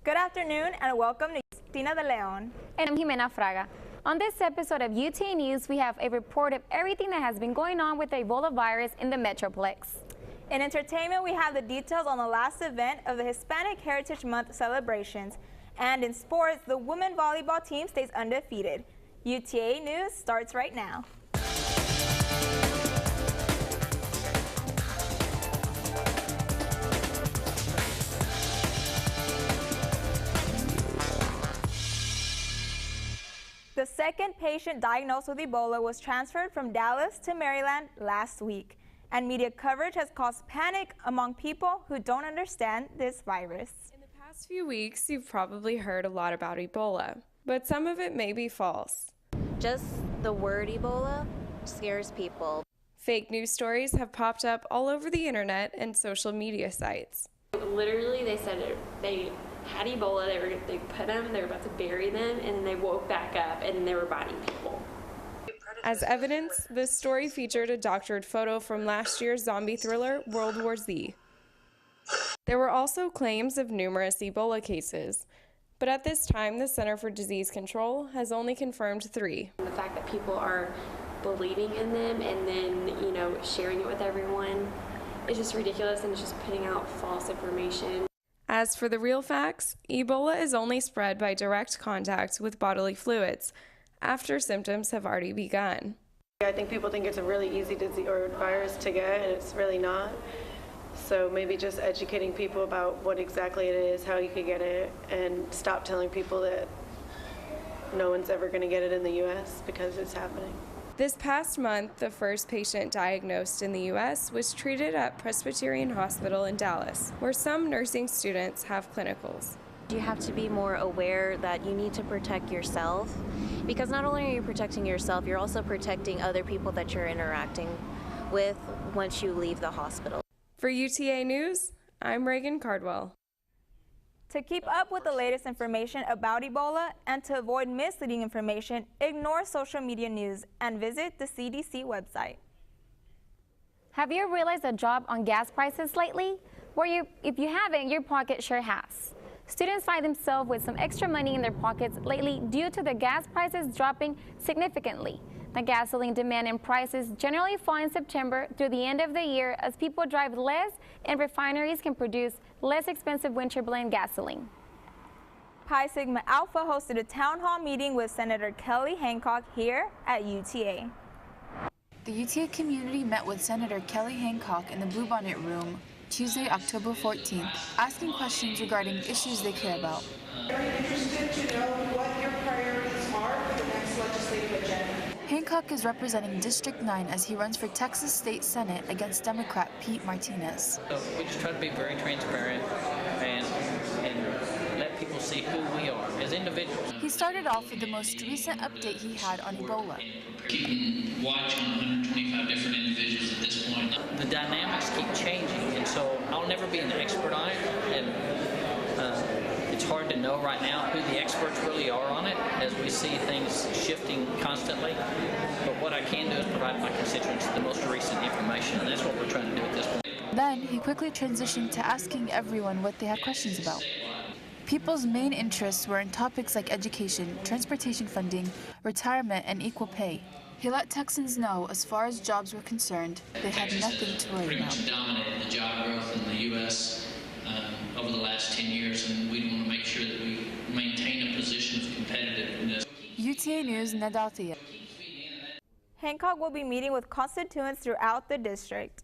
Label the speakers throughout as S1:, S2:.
S1: Good afternoon and welcome to Tina de Leon.
S2: And I'm Jimena Fraga. On this episode of UTA News, we have a report of everything that has been going on with the Ebola virus in the Metroplex.
S1: In entertainment, we have the details on the last event of the Hispanic Heritage Month celebrations. And in sports, the women volleyball team stays undefeated. UTA News starts right now. The second patient diagnosed with Ebola was transferred from Dallas to Maryland last week, and media coverage has caused panic among people who don't understand this virus.
S3: In the past few weeks, you've probably heard a lot about Ebola, but some of it may be false.
S4: Just the word Ebola scares people.
S3: Fake news stories have popped up all over the internet and social media sites.
S5: Literally, they said they had Ebola, they put them, they were about to bury them, and they woke back up and they were biting people.
S3: As evidence, this story featured a doctored photo from last year's zombie thriller, World War Z. There were also claims of numerous Ebola cases, but at this time, the Center for Disease Control has only confirmed 3.
S5: The fact that people are believing in them and then, sharing it with everyone is just ridiculous, and it's just putting out false information.
S3: As for the real facts, Ebola is only spread by direct contact with bodily fluids after symptoms have already begun.
S6: I think people think it's a really easy disease or virus to get, and it's really not. So maybe just educating people about what exactly it is, how you could get it, and stop telling people that no one's ever going to get it in the U.S. because it's happening.
S3: This past month, the first patient diagnosed in the U.S. was treated at Presbyterian Hospital in Dallas, where some nursing students have clinicals.
S4: You have to be more aware that you need to protect yourself, because not only are you protecting yourself, you're also protecting other people that you're interacting with once you leave the hospital.
S3: For UTA News, I'm Reagan Cardwell.
S1: To keep up with the latest information about Ebola and to avoid misleading information, ignore social media news and visit the CDC website.
S2: Have you realized a drop on gas prices lately? If you haven't, your pocket sure has. Students find themselves with some extra money in their pockets lately due to the gas prices dropping significantly. The gasoline demand and prices generally fall in September through the end of the year as people drive less and refineries can produce less expensive winter blend gasoline.
S1: Pi Sigma Alpha hosted a town hall meeting with Senator Kelly Hancock here at UTA.
S7: The UTA community met with Senator Kelly Hancock in the Bluebonnet Room Tuesday, October 14th, asking questions regarding issues they care about.
S8: Very interested to know what your priorities are for the next legislative agenda.
S7: Hancock is representing District 9 as he runs for Texas State Senate against Democrat Pete Martinez.
S9: So we just try to be very transparent and let people see who we are as individuals.
S7: He started off with the most recent update he had on Ebola.
S10: Keeping watch on 125 different individuals at this point.
S9: The dynamics keep changing, and so I'll never be an expert on it, and it's hard to know right now who the experts really are on it as we see things shifting constantly. But what I can do is provide my constituents the most recent information, and that's what we're trying to do at this point.
S7: Then he quickly transitioned to asking everyone what they had questions about. People's main interests were in topics like education, transportation funding, retirement, and equal pay. He let Texans know, as far as jobs were concerned, they had nothing to worry
S10: pretty
S7: about.
S10: much dominated the job growth in the U.S. Over the last 10 years, and we want to make sure that we maintain a position of competitiveness.
S7: UTA News, Nadalthia.
S1: Hancock will be meeting with constituents throughout the district.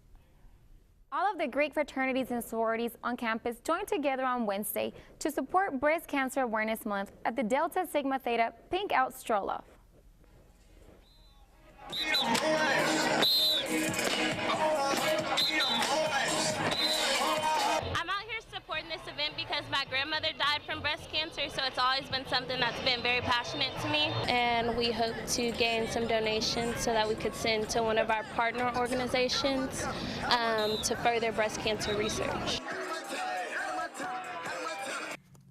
S2: All of the Greek fraternities and sororities on campus joined together on Wednesday to support Breast Cancer Awareness Month at the Delta Sigma Theta Pink Out Stroll-Off.
S11: I'm out here supporting this event because my grandmother died from breast cancer, so it's always been something that's been very passionate to me. And we hope to gain some donations so that we could send to one of our partner organizations to further breast cancer research.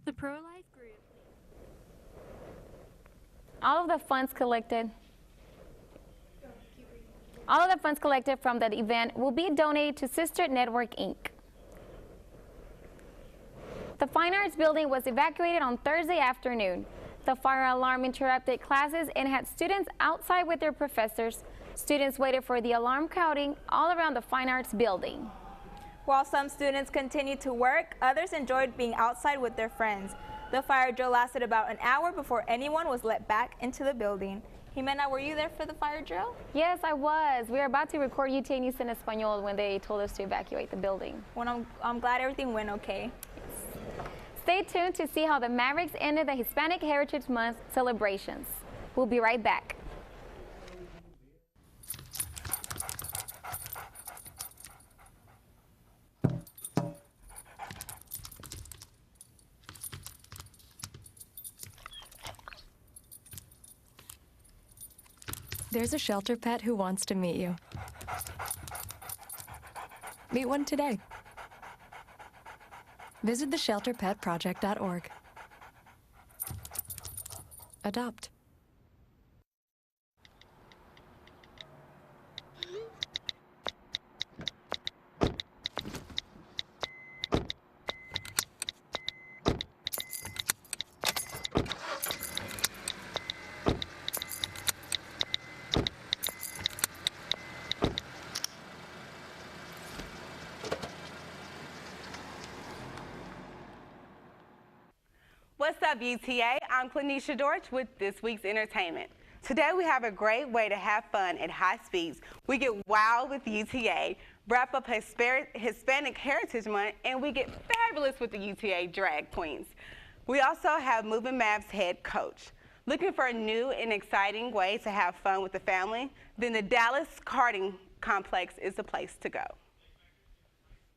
S2: The pro-life group. All of the funds collected from that event will be donated to Sister Network, Inc. The Fine Arts building was evacuated on Thursday afternoon. The fire alarm interrupted classes and had students outside with their professors. Students waited for the alarm counting all around the Fine Arts building.
S1: While some students continued to work, others enjoyed being outside with their friends. The fire drill lasted about an hour before anyone was let back into the building. Jimena, were you there for the fire drill?
S2: Yes, I was. We were about to record UTA News in Espanol when they told us to evacuate the building.
S1: Well, I'm glad everything went okay.
S2: Stay tuned to see how the Mavericks ended the Hispanic Heritage Month celebrations. We'll be right back.
S12: There's a shelter pet who wants to meet you. Meet one today. Visit theshelterpetproject.org. Adopt.
S13: What's up, UTA? I'm Clanisha Dorch with this week's entertainment. Today we have a great way to have fun at high speeds. We get wild with UTA, wrap up Hispanic Heritage Month, and we get fabulous with the UTA drag queens. We also have Moving Mavs head coach. Looking for a new and exciting way to have fun with the family? Then the Dallas Karting Complex is the place to go.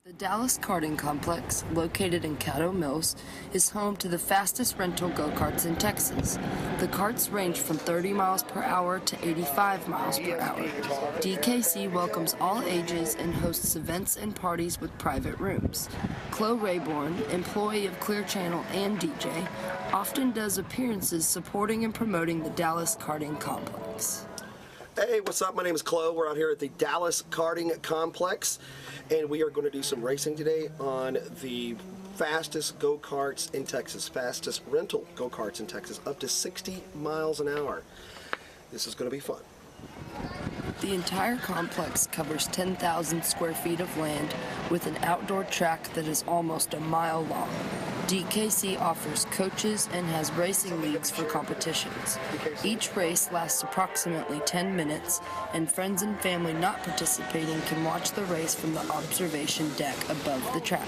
S14: The Dallas Karting Complex, located in Caddo Mills, is home to the fastest rental go-karts in Texas. The karts range from 30 miles per hour to 85 miles per hour. DKC welcomes all ages and hosts events and parties with private rooms. Chloe Rayborn, employee of Clear Channel and DJ, often does appearances supporting and promoting the Dallas Karting Complex.
S15: Hey, what's up? My name is Chloe. We're out here at the Dallas Karting Complex, and we are going to do some racing today on the fastest go-karts in Texas, fastest rental go-karts in Texas, up to 60 miles an hour. This is going to be fun.
S14: The entire complex covers 10,000 square feet of land with an outdoor track that is almost a mile long. DKC offers coaches and has racing leagues for competitions. Each race lasts approximately 10 minutes, and friends and family not participating can watch the race from the observation deck above the track.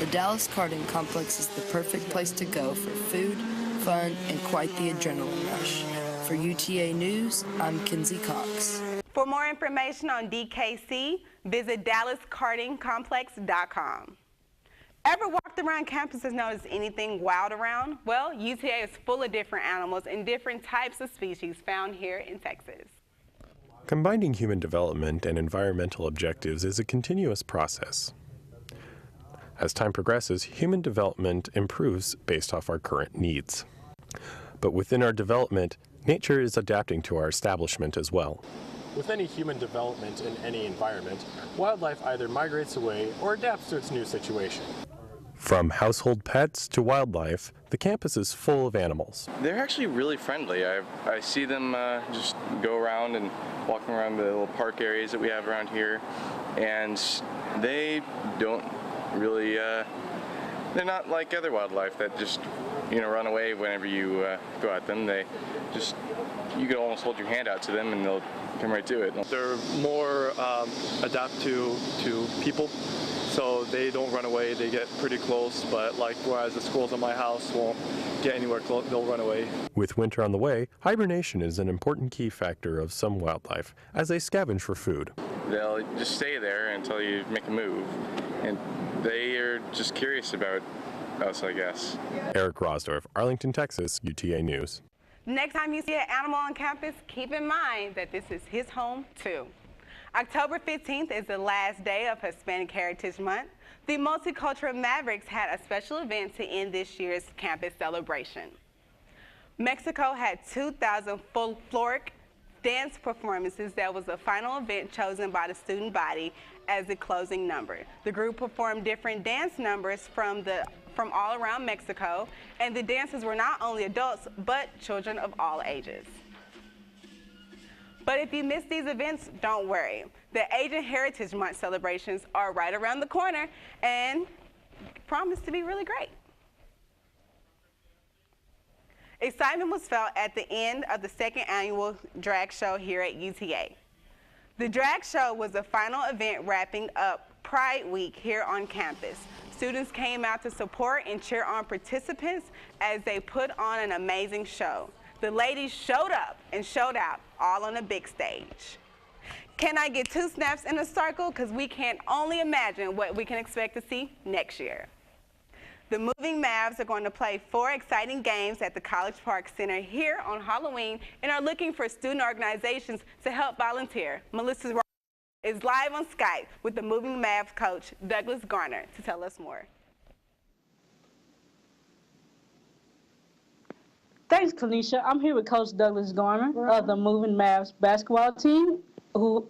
S14: The Dallas Karting Complex is the perfect place to go for food, fun, and quite the adrenaline rush. For UTA News, I'm Kinsey Cox.
S13: For more information on DKC, visit DallasKartingComplex.com. Ever walked around campus and noticed anything wild around? Well, UTA is full of different animals and different types of species found here in Texas.
S16: Combining human development and environmental objectives is a continuous process. As time progresses, human development improves based off our current needs. But within our development, nature is adapting to our establishment as well.
S17: With any human development in any environment, wildlife either migrates away or adapts to its new situation.
S16: From household pets to wildlife, the campus is full of animals.
S18: They're actually really friendly. I see them just go around and walking around the little park areas that we have around here, and they don't really, they're not like other wildlife that just, run away whenever you go at them. They just, you can almost hold your hand out to them and they'll come right to it.
S19: They're more adapt to people, so they don't run away. They get pretty close, but whereas the squirrels in my house won't get anywhere close, they'll run away.
S16: With winter on the way, hibernation is an important key factor of some wildlife as they scavenge for food.
S18: They'll just stay there until you make a move, and they are just curious about us, I guess.
S16: Eric Rosdorf, Arlington, Texas, UTA News.
S13: Next time you see an animal on campus, keep in mind that this is his home too. October 15th is the last day of Hispanic Heritage Month. The Multicultural Mavericks had a special event to end this year's campus celebration. Mexico had 2,000 folkloric dance performances. That was the final event chosen by the student body as the closing number. The group performed different dance numbers from the from all around Mexico, and the dancers were not only adults, but children of all ages. But if you miss these events, don't worry. The Asian Heritage Month celebrations are right around the corner and promise to be really great. Excitement was felt at the end of the second annual drag show here at UTA. The drag show was the final event wrapping up Pride Week here on campus. Students came out to support and cheer on participants as they put on an amazing show. The ladies showed up and showed out, all on a big stage. Can I get 2 snaps in a circle? Because we can only imagine what we can expect to see next year. The Moving Mavs are going to play 4 exciting games at the College Park Center here on Halloween and are looking for student organizations to help volunteer. Melissa is live on Skype with the Moving Mavs coach, Douglas Garner, to tell us more.
S20: Thanks, Kanisha. I'm here with Coach Douglas Garner of the Moving Mavs basketball team, who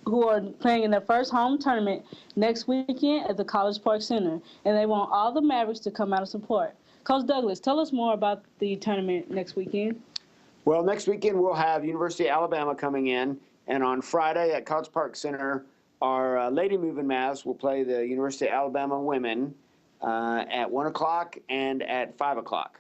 S20: are playing in their first home tournament next weekend at the College Park Center, and they want all the Mavericks to come out and support. Coach Douglas, tell us more about the tournament next weekend.
S21: Well, next weekend we'll have University of Alabama coming in, and on Friday at College Park Center, our Lady Moving Mavs will play the University of Alabama women at 1 o'clock and at 5 o'clock.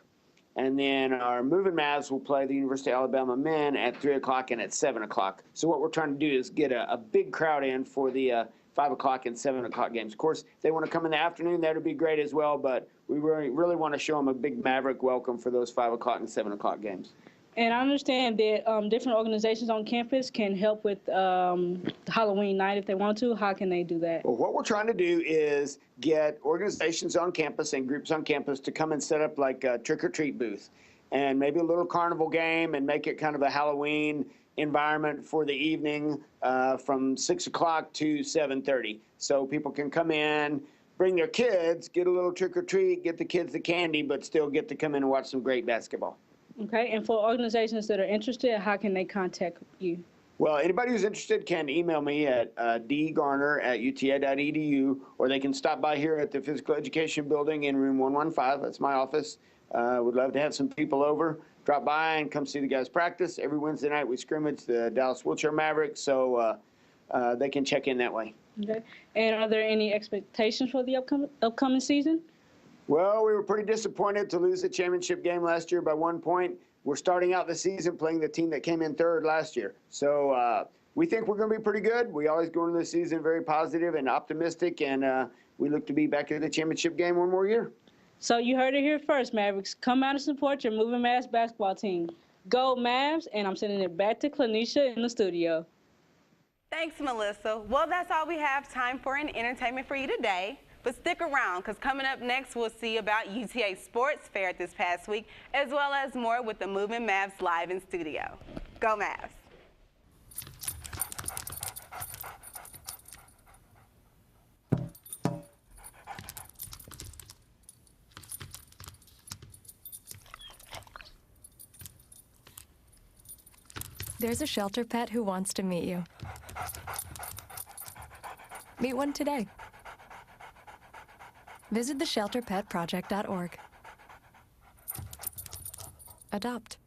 S21: And then our Moving Mavs will play the University of Alabama men at 3 o'clock and at 7 o'clock. So what we're trying to do is get a big crowd in for the 5 o'clock and 7 o'clock games. Of course, if they want to come in the afternoon, that would be great as well, but we really want to show them a big Maverick welcome for those 5 o'clock and 7 o'clock games.
S20: And I understand that different organizations on campus can help with Halloween night if they want to. How can they do that?
S21: Well, what we're trying to do is get organizations on campus and groups on campus to come and set up like a trick-or-treat booth and maybe a little carnival game and make it kind of a Halloween environment for the evening from 6 o'clock to 7:30. So people can come in, bring their kids, get a little trick-or-treat, get the kids the candy, but still get to come in and watch some great basketball.
S20: Okay, and for organizations that are interested, how can they contact you?
S21: Well, anybody who's interested can email me at dgarner@uta.edu, or they can stop by here at the Physical Education Building in room 115. That's my office. Would love to have some people over. Drop by and come see the guys practice. Every Wednesday night we scrimmage the Dallas Wheelchair Mavericks, so they can check in that way.
S20: Okay, and are there any expectations for the upcoming season?
S21: Well, we were pretty disappointed to lose the championship game last year by 1 point. We're starting out the season playing the team that came in third last year. So we think we're going to be pretty good. We always go into the season very positive and optimistic, and we look to be back in the championship game one more year.
S20: So you heard it here first, Mavericks. Come out and support your Moving Mavs basketball team. Go Mavs, and I'm sending it back to Klanisha in the studio.
S13: Thanks, Melissa. Well, that's all we have time for in entertainment for you today. But stick around, because coming up next, we'll see about UTA Sports Fair this past week, as well as more with the Moving Mavs live in studio. Go Mavs!
S12: There's a shelter pet who wants to meet you. Meet one today. Visit theshelterpetproject.org. Adopt.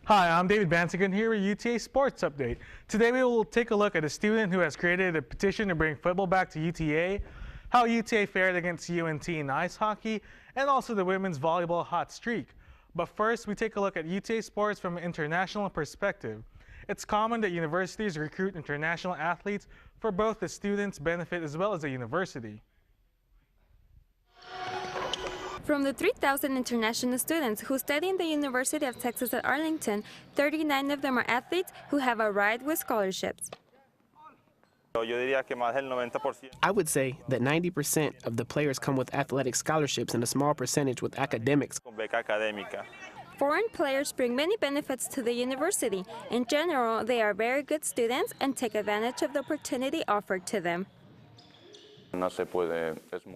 S22: Hi, I'm David Bansigan here with UTA Sports Update. Today we will take a look at a student who has created a petition to bring football back to UTA, how UTA fared against UNT in ice hockey, and also the women's volleyball hot streak. But first, we take a look at UTA sports from an international perspective. It's common that universities recruit international athletes for both the students' benefit as well as the university.
S23: From the 3,000 international students who study in the University of Texas at Arlington, 39 of them are athletes who have arrived with scholarships.
S24: I would say that 90% of the players come with athletic scholarships and a small percentage with academics.
S23: Foreign players bring many benefits to the university. In general, they are very good students and take advantage of the opportunity offered to them.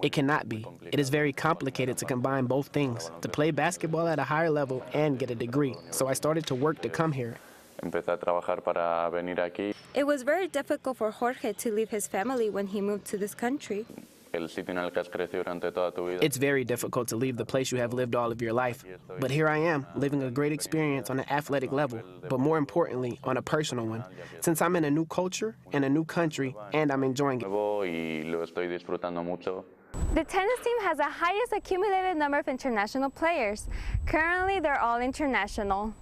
S24: It cannot be. It is very complicated to combine both things, to play basketball at a higher level and get a degree. So I started to work to come here.
S23: It was very difficult for Jorge to leave his family when he moved to this country.
S24: It's very difficult to leave the place you have lived all of your life. But here I am, living a great experience on an athletic level, but more importantly, on a personal one, since I'm in a new culture, in a new country, and I'm enjoying it.
S23: The tennis team has the highest accumulated number of international players. Currently, they're all international.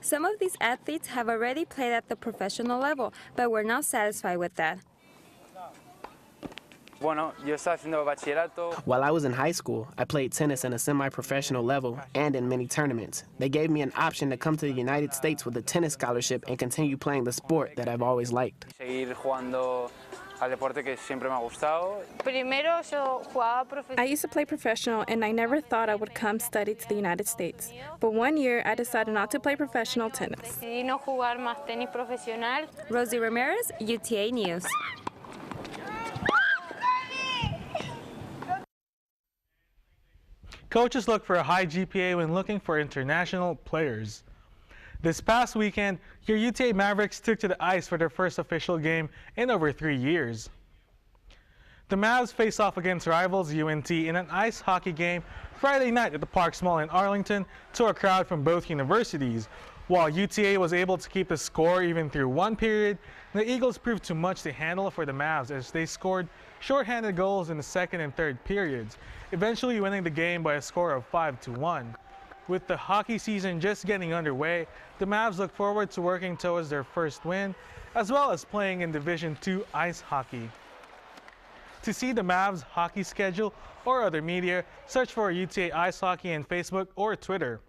S23: Some of these athletes have already played at the professional level, but we're not satisfied with that.
S24: While I was in high school, I played tennis in a semi-professional level and in many tournaments. They gave me an option to come to the United States with a tennis scholarship and continue playing the sport that I've always liked.
S3: I used to play professional and I never thought I would come study to the United States. But one year I decided not to play professional tennis.
S23: Rosie Ramirez, UTA News.
S22: Coaches look for a high GPA when looking for international players. This past weekend, your UTA Mavericks took to the ice for their first official game in over 3 years. The Mavs face off against rivals UNT in an ice hockey game Friday night at the Parks Mall in Arlington to a crowd from both universities. While UTA was able to keep the score even through one period, the Eagles proved too much to handle for the Mavs as they scored shorthanded goals in the second and third periods, eventually winning the game by a score of 5-1. With the hockey season just getting underway, the Mavs look forward to working towards their first win, as well as playing in Division II ice hockey. To see the Mavs hockey schedule or other media, search for UTA Ice Hockey on Facebook or Twitter.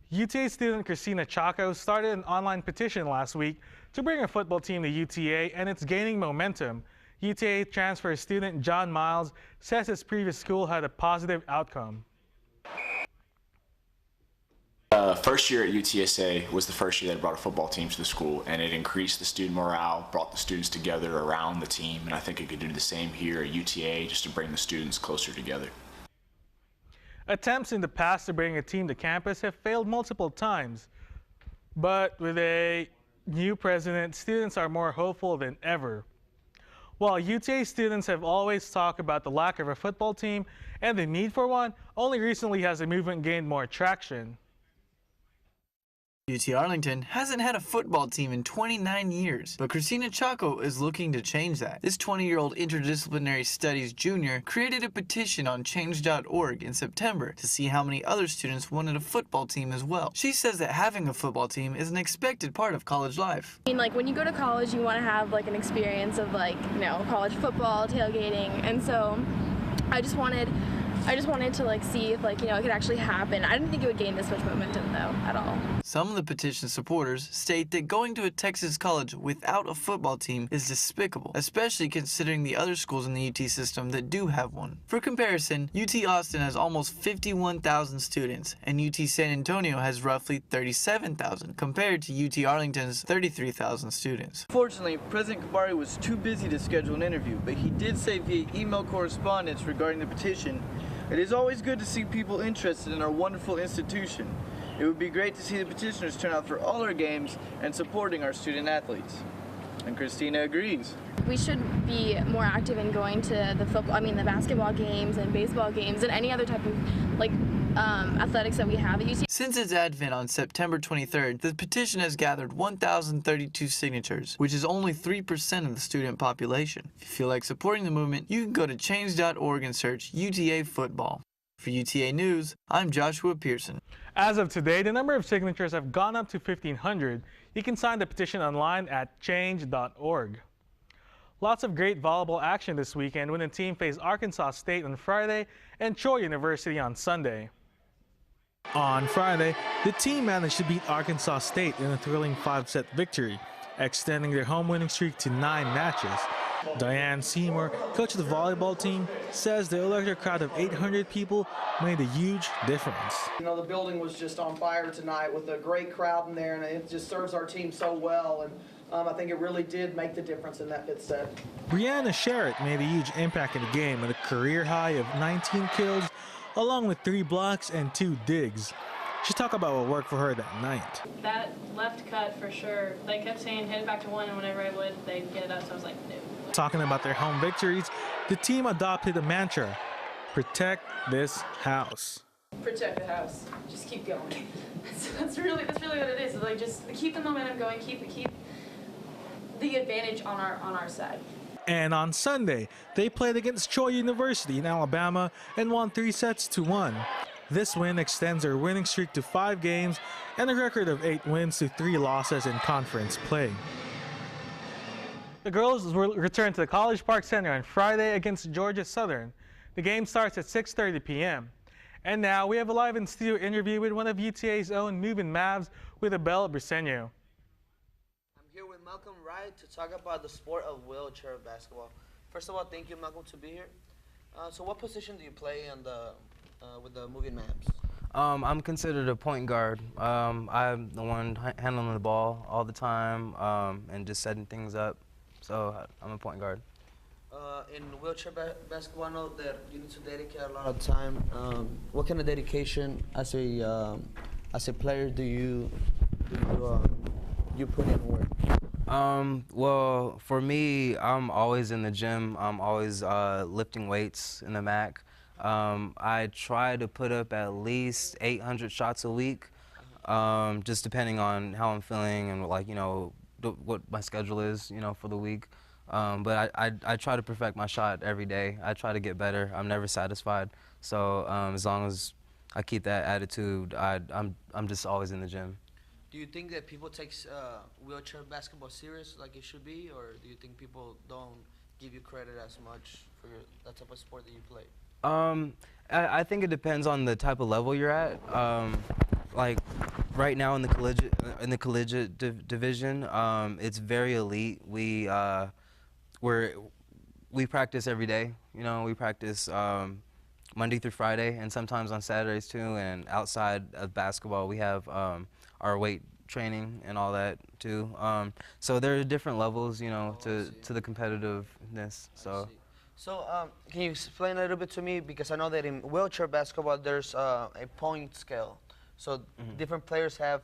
S22: UTA student Christina Chaco started an online petition last week to bring a football team to UTA, and it's gaining momentum. UTA transfer student John Miles says his previous school had a positive outcome.
S4: First year at UTSA was the first year that I brought a football team to the school, and it increased the student morale, brought the students together around the team, and I think it could do the same here at UTA just to bring the students closer together.
S22: Attempts in the past to bring a team to campus have failed multiple times, but with a new president, students are more hopeful than ever. While UTA students have always talked about the lack of a football team and the need for one, only recently has the movement gained more traction.
S5: UT Arlington hasn't had a football team in 29 years, but Christina Chaco is looking to change that. This 20-year-old interdisciplinary studies junior created a petition on change.org in September to see how many other students wanted a football team as well. She says that having a football team is an expected part of college life.
S6: I mean, like, when you go to college, you want to have like an experience of, like, you know, college football, tailgating, and so I just wanted to, like, see if, like, you know, it could actually happen. I didn't think it would gain this much momentum, though, at all.
S5: Some of the petition supporters state that going to a Texas college without a football team is despicable, especially considering the other schools in the UT system that do have one. For comparison, UT Austin has almost 51,000 students, and UT San Antonio has roughly 37,000, compared to UT Arlington's 33,000 students.
S25: Fortunately, President Kabari was too busy to schedule an interview, but he did say via email correspondence regarding the petition, "It is always good to see people interested in our wonderful institution. It would be great to see the petitioners turn out for all our games and supporting our student athletes." And Christina agrees.
S6: We should be more active in going to the basketball games and baseball games and any other type of, like, athletics that we have at UT.
S5: Since its advent on September 23rd, the petition has gathered 1,032 signatures, which is only 3% of the student population. If you feel like supporting the movement, you can go to change.org and search UTA football. For UTA News, I'm Joshua Pearson.
S22: As of today, the number of signatures have gone up to 1,500. You can sign the petition online at change.org. Lots of great volleyball action this weekend when the team faced Arkansas State on Friday and Troy University on Sunday. On Friday, the team managed to beat Arkansas State in a thrilling 5-set victory, extending their home winning streak to 9 matches. Diane Seymour, coach of the volleyball team, says the electric crowd of 800 people made a huge difference.
S7: You know, the building was just on fire tonight with a great crowd in there, and it just serves our team so well. And I think it really did make the difference in that fifth set.
S22: Brianna Sherritt made a huge impact in the game with a career high of 19 kills, along with 3 blocks and 2 digs. She talked about what worked for her that night.
S8: That left cut for sure. They kept saying hit it back to 1, and whenever I would, they'd get it up, so I was like, no. Talking about their home victories, the team adopted a mantra: protect this house. Protect the house. Just keep going. That's really what it is. Like, just keep the momentum going, keep the advantage on our side.
S22: And on Sunday, they played against Troy University in Alabama and won 3-1. This win extends their winning streak to 5 games and a record of 8 wins to 3 losses in conference play. The girls will return to the College Park Center on Friday against Georgia Southern. The game starts at 6:30 p.m. And now we have a live in-studio interview with one of UTA's own moving Mavs with Abel Briseño.
S9: I'm here with Malcolm Wright to talk about the sport of wheelchair basketball. First of all, thank you, Malcolm, to be here. So what position do you play in with the moving Mavs?
S10: I'm considered a point guard. I'm the one handling the ball all the time and just setting things up. So I'm a point guard.
S9: In wheelchair basketball, I know that you need to dedicate a lot of time. What kind of dedication as a player do you put in work?
S10: Well, for me, I'm always in the gym. I'm always lifting weights in the MAC. I try to put up at least 800 shots a week, just depending on how I'm feeling and what my schedule is, for the week. But I try to perfect my shot every day. I try to get better. I'm never satisfied. So as long as I keep that attitude, I'm just always in the gym.
S9: Do you think that people take wheelchair basketball serious like it should be, or do you think people don't give you credit as much for that type of sport that you play?
S10: I think it depends on the type of level you're at. Like right now in the collegiate division, it's very elite. We practice every day. We practice Monday through Friday, and sometimes on Saturdays too. And outside of basketball, we have our weight training and all that too. So there are different levels, to the competitiveness.
S9: So can you explain a little bit to me, because I know that in wheelchair basketball there's a point scale. So different players have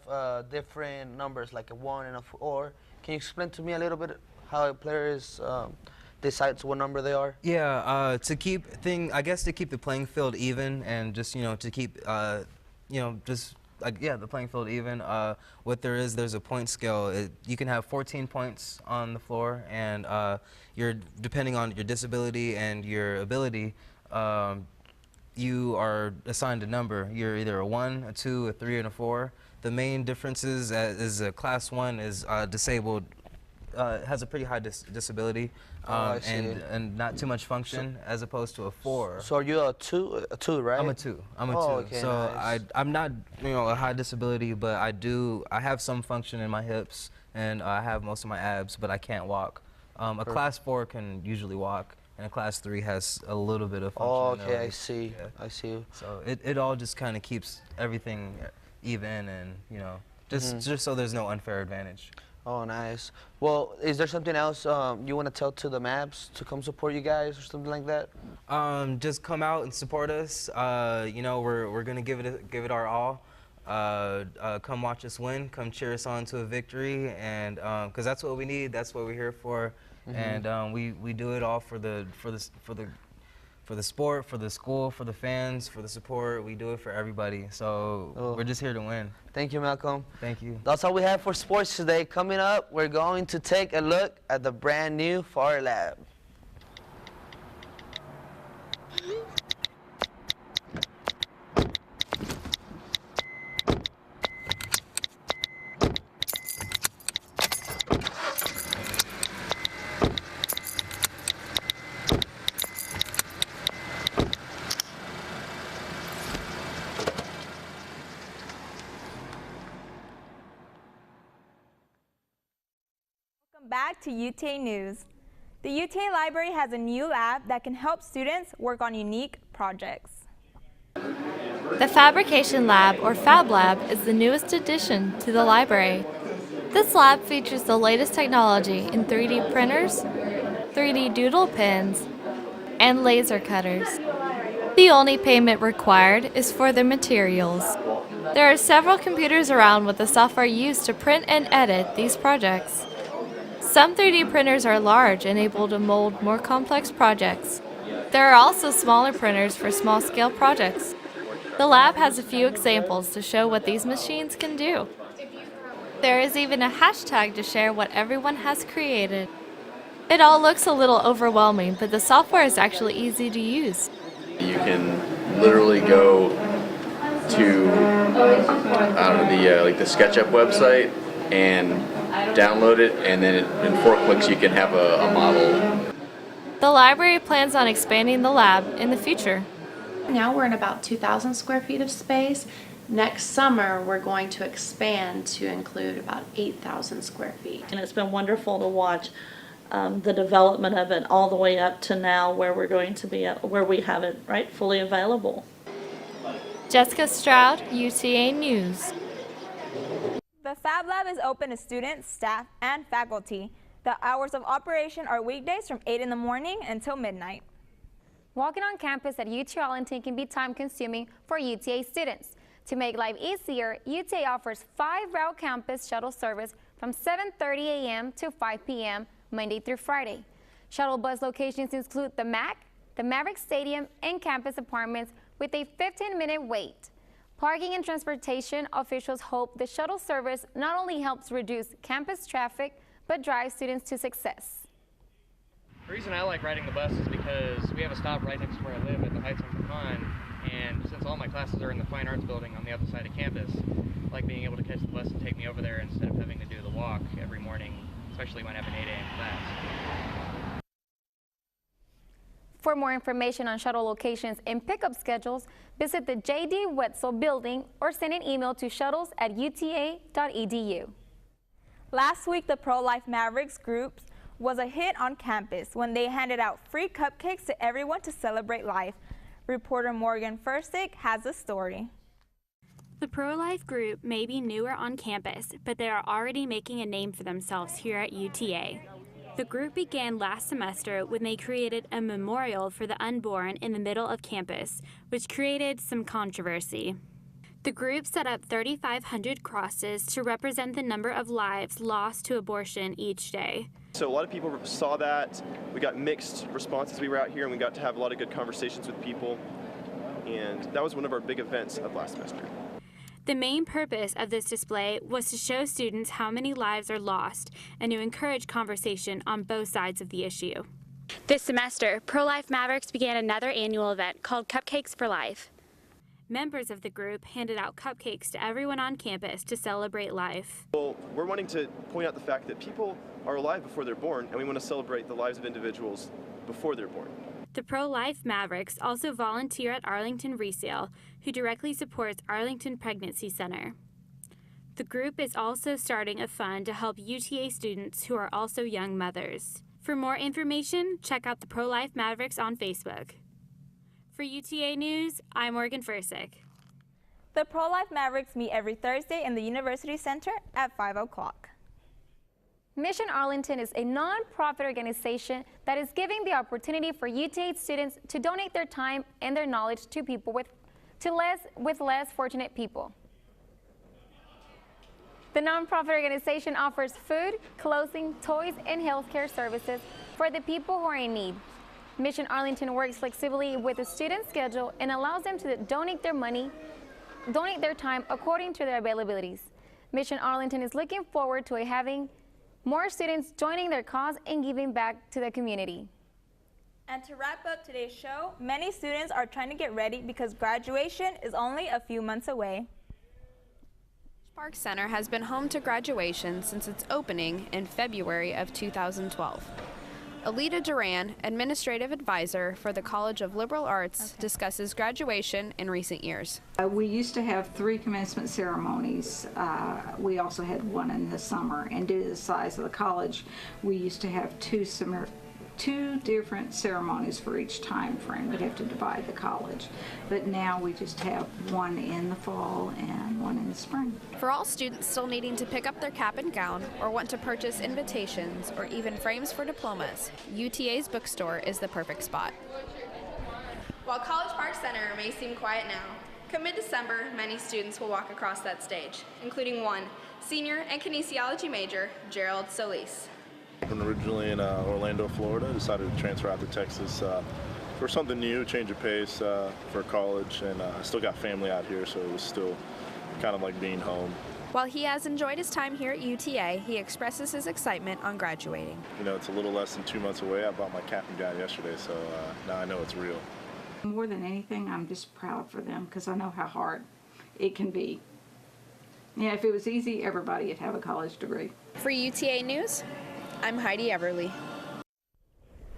S9: different numbers, like a 1 and a 4. Can you explain to me a little bit how a player decides what number they are?
S10: Yeah, to keep the playing field even, and just to keep the playing field even. What there's a point scale. You can have 14 points on the floor, and depending on your disability and your ability, you are assigned a number. You're either a 1, a 2, a 3, and a 4. The main differences is a class 1 is disabled, has a pretty high disability, and not too much function, as opposed to a 4.
S9: So are you a 2, right?
S10: I'm a 2. I'm a 2.
S9: Okay,
S10: so
S9: nice.
S10: I'm not a high disability, but I have some function in my hips, and I have most of my abs, but I can't walk. A class 4 can usually walk, and a class 3 has a little bit of function.
S9: Oh, okay, I see. Yeah. I see.
S10: So it all just kind of keeps everything even, and just so there's no unfair advantage.
S9: Oh, nice. Well, is there something else you want to tell to the Mavs to come support you guys or something like that?
S10: Just come out and support us. We're gonna give it our all. Come watch us win. Come cheer us on to a victory, and because that's what we need. That's what we're here for. And we do it all for the sport, for the school, for the fans, for the support. We do it for everybody. So we're just here to win.
S9: Thank you, Malcolm.
S10: Thank you.
S9: That's all we have for sports today. Coming up, we're going to take a look at the brand new Far Lab.
S1: Back to UTA News. The UTA Library has a new lab that can help students work on unique projects.
S2: The Fabrication Lab, or Fab Lab, is the newest addition to the library. This lab features the latest technology in 3D printers, 3D doodle pens, and laser cutters. The only payment required is for the materials. There are several computers around with the software used to print and edit these projects. Some 3D printers are large and able to mold more complex projects. There are also smaller printers for small-scale projects. The lab has a few examples to show what these machines can do. There is even a hashtag to share what everyone has created. It all looks a little overwhelming, but the software is actually easy to use.
S11: You can literally go to the SketchUp website and download it, and then in 4 clicks you can have a model.
S2: The library plans on expanding the lab in the future.
S14: Now we're in about 2,000 square feet of space. Next summer we're going to expand to include about 8,000 square feet.
S15: And it's been wonderful to watch the development of it all the way up to now where we're going to be at, where we have it fully available.
S2: Jessica Stroud, UTA News.
S1: The Fab Lab is open to students, staff, and faculty. The hours of operation are weekdays from 8 in the morning until midnight.
S17: Walking on campus at UT Arlington can be time-consuming for UTA students. To make life easier, UTA offers 5-route campus shuttle service from 7:30 a.m. to 5 p.m. Monday through Friday. Shuttle bus locations include the MAC, the Maverick Stadium, and campus apartments with a 15-minute wait. Parking and transportation officials hope the shuttle service not only helps reduce campus traffic, but drives students to success.
S26: The reason I like riding the bus is because we have a stop right next to where I live at the Heights on Pecan, and since all my classes are in the Fine Arts building on the other side of campus, I like being able to catch the bus and take me over there instead of having to do the walk every morning, especially when I have an 8 a.m. class.
S17: For more information on shuttle locations and pickup schedules, visit the J.D. Wetzel building or send an email to shuttles@uta.edu.
S1: Last week, the Pro-Life Mavericks group was a hit on campus when they handed out free cupcakes to everyone to celebrate life. Reporter Morgan Fursick has the story.
S27: The Pro-Life group may be newer on campus, but they are already making a name for themselves here at UTA. The group began last semester when they created a memorial for the unborn in the middle of campus, which created some controversy. The group set up 3,500 crosses to represent the number of lives lost to abortion each day.
S28: So a lot of people saw that. We got mixed responses. We were out here and we got to have a lot of good conversations with people. And that was one of our big events of last semester.
S27: The main purpose of this display was to show students how many lives are lost and to encourage conversation on both sides of the issue. This semester, Pro-Life Mavericks began another annual event called Cupcakes for Life. Members of the group handed out cupcakes to everyone on campus to celebrate life.
S28: Well, we're wanting to point out the fact that people are alive before they're born, and we want to celebrate the lives of individuals before they're born.
S27: The Pro-Life Mavericks also volunteer at Arlington Resale, who directly supports Arlington Pregnancy Center. The group is also starting a fund to help UTA students who are also young mothers. For more information, check out the Pro-Life Mavericks on Facebook. For UTA News, I'm Morgan Fursick.
S1: The Pro-Life Mavericks meet every Thursday in the University Center at 5 o'clock.
S17: Mission Arlington is a non-profit organization that is giving the opportunity for UTA students to donate their time and their knowledge to people with less fortunate people. The nonprofit organization offers food, clothing, toys, and healthcare services for the people who are in need. Mission Arlington works flexibly with the student schedule and allows them to donate their time according to their availabilities. Mission Arlington is looking forward to having more students joining their cause and giving back to the community.
S1: And to wrap up today's show, many students are trying to get ready because graduation is only a few months away.
S29: Park Center has been home to graduation since its opening in February of 2012. Alita Duran, Administrative Advisor for the College of Liberal Arts, discusses graduation in recent years.
S30: We used to have 3 commencement ceremonies. We also had one in the summer, and due to the size of the college, we used to have 2 2 different ceremonies for each time frame. We'd have to divide the college. But now we just have one in the fall and one in the spring.
S29: For all students still needing to pick up their cap and gown or want to purchase invitations or even frames for diplomas, UTA's bookstore is the perfect spot.
S3: While College Park Center may seem quiet now, come mid-December, many students will walk across that stage, including one, senior and kinesiology major, Gerald Solis.
S12: I'm originally in Orlando, Florida. Decided to transfer out to Texas for something new, change of pace for college, and I still got family out here, so it was still kind of like being home.
S29: While he has enjoyed his time here at UTA, he expresses his excitement on graduating.
S12: You know, it's a little less than 2 months away. I bought my cap and gown yesterday, so now I know it's real.
S30: More than anything, I'm just proud for them because I know how hard it can be. Yeah, if it was easy, everybody would have a college degree.
S29: For UTA News, I'm Heidi Everly.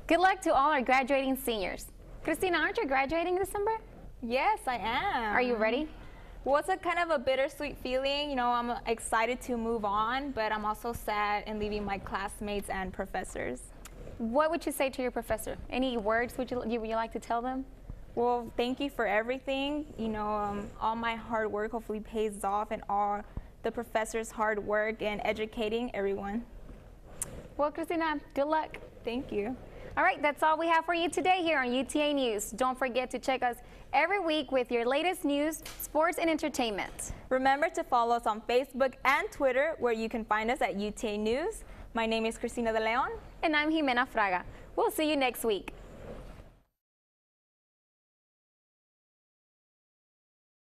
S17: Good luck to all our graduating seniors. Christina, aren't you graduating in December?
S1: Yes, I am.
S17: Are you ready?
S1: Well, it's a kind of a bittersweet feeling. You know, I'm excited to move on, but I'm also sad in leaving my classmates and professors.
S17: What would you say to your professor? Any words would you like to tell them?
S1: Well, thank you for everything. You know, all my hard work hopefully pays off, and all the professors' hard work in educating everyone.
S17: Well, Christina, good luck.
S1: Thank you.
S17: All right, that's all we have for you today here on UTA News. Don't forget to check us every week with your latest news, sports, and entertainment.
S1: Remember to follow us on Facebook and Twitter, where you can find us at UTA News. My name is Cristina De Leon.
S17: And I'm Jimena Fraga. We'll see you next week.